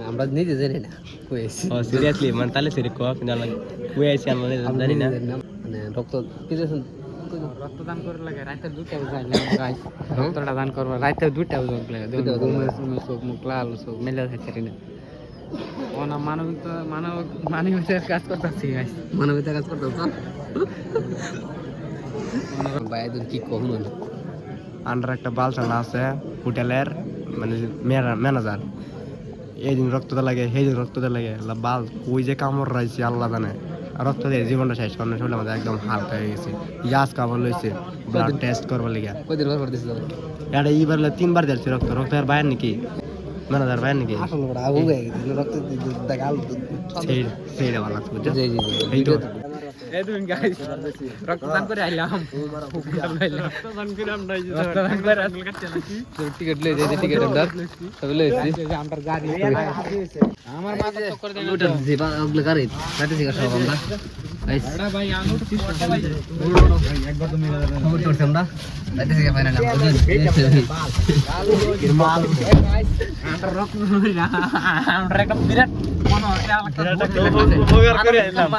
আমরা নিজে জানি না কয়েছি সিরিয়াসলি মানে তাহলে সেরে কো কিন্তু আমরা কইছি আমরা জানি না মানে রক্ত দিয়েছেন রক্তদান করে লাগে রাতে 2টা বাজে রক্তটা দান করব রাতে 2টা বাজে চোখ মুখ লাল চোখ মেলে থাকছে না ওনা মানবিকতার কাজ করতেছি গাইস মানবিকতার কাজ করতে ভাই কি কম আন্ডার একটা বালসানা আছে হোটেলের মানে ম্যানেজার এই দিন রক্তটা লাগে সেই দিন রক্তটা লাগে বাল ওই যে কামড় রাইছে আল্লাহ জানে রক্ত দিয়ে জীবনটা শেষ করার শরীর আমাদের একদম হালকা হয়ে গেছে গ্যাস কামড় লইছে ব্লাড টেস্ট করবার লেগে কয়দিন পর দিছিল এটা এইবার 3বার দিয়েছে রক্ত আর বাইরে নাকি ম্যানেজার বাইরে নাকি আসলে বড় আবু হয়ে গেছে রক্ত দেখাল সেইটা ভালো লাগছে বুঝছো জি জি এই তো এই দুই গাইস রক্তদান করে আইলাম রক্তদান করে আসল কাটতে নাকি টিকিট লই যাই টিকিট আমরা সব লইছি আমার গাড়ি আমার মাথা তো করে দেন ওটা দিবা ওগুলো গাড়ি কাটে দিগা সব আমরা গাইস আরে ভাই আঙুর সিস্টেম ভাই একবার তো মিলা দেন খবর করছি আমরা কাটে দিগা ফাইনাল মাল গাইস আমরা রক্ত নই না আমরা একটা বিরাট মনে হয় একটা উপকার করে আইলাম